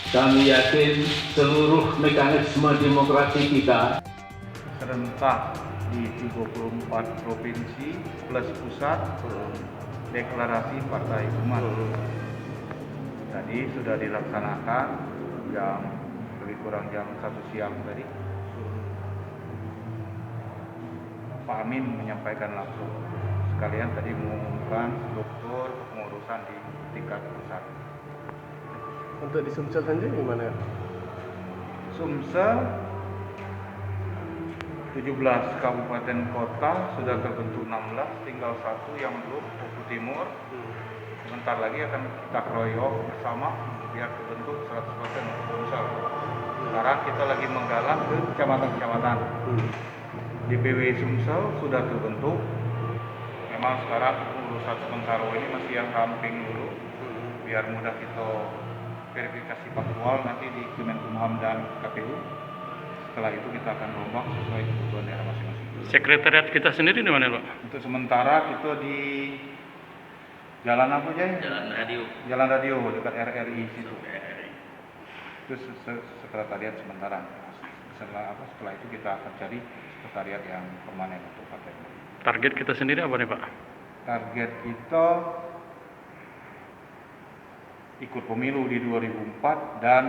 Kami yakin seluruh mekanisme demokrasi kita serentak di 34 provinsi plus pusat deklarasi Partai Umat. Tadi sudah dilaksanakan jam lebih kurang jam 1 siang tadi. Pak Amin menyampaikan langsung. Sekalian tadi mengumumkan struktur pengurusan di tingkat pusat. Untuk di Sumsel sendiri gimana? Sumsel 17 kabupaten kota sudah terbentuk 16, tinggal satu yang belum, Oku Timur. Sebentar lagi akan kita keroyok bersama biar terbentuk 100% Sumsel. Sekarang kita lagi menggalang ke kecamatan-kecamatan. DPW Sumsel sudah terbentuk. Memang sekarang urusan sementara ini masih yang ramping dulu, biar mudah kita verifikasi faktual nanti di Kemenkumham dan KPU. Setelah itu kita akan rombak sesuai kebutuhan daerah masing-masing. Sekretariat kita sendiri di mana, Pak? Untuk sementara kita di jalan apa aja? Jalan radio dekat RRI situ. Itu sekretariat sementara. Setelah itu kita akan cari sekretariat yang permanen untuk partai. Target kita sendiri apa nih, Pak? Target kita ikut pemilu di 2004 dan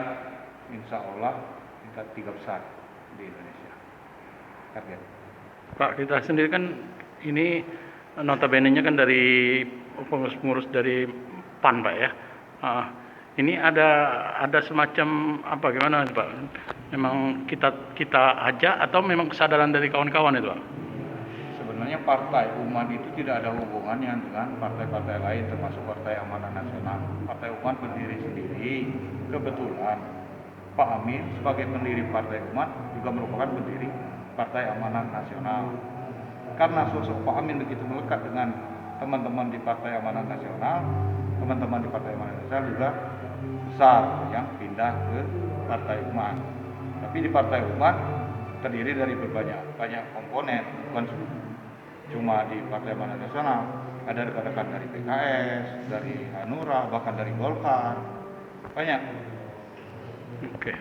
insya Allah tingkat 3 besar di Indonesia. Target. Pak, kita sendiri kan ini notabene-nya kan dari pengurus dari PAN, Pak ya. Ini ada semacam apa gimana, Pak? Memang kita aja atau memang kesadaran dari kawan-kawan itu, Pak? Sebenarnya Partai Umat itu tidak ada hubungannya dengan partai-partai lain termasuk Partai Amanat Nasional. Partai Umat berdiri sendiri. Kebetulan Pak Amin sebagai pendiri Partai Umat juga merupakan pendiri Partai Amanat Nasional. Karena sosok Pak Amin begitu melekat dengan teman-teman di Partai Amanat Nasional, teman-teman di Partai Amanat Nasional juga besar yang pindah ke Partai Umat. Tapi di Partai Umat terdiri dari banyak komponen, bukan cuma di Partai Amanat Nasional, ada rekan-rekan dari PKS, dari Hanura, bahkan dari Golkar, banyak. Oke.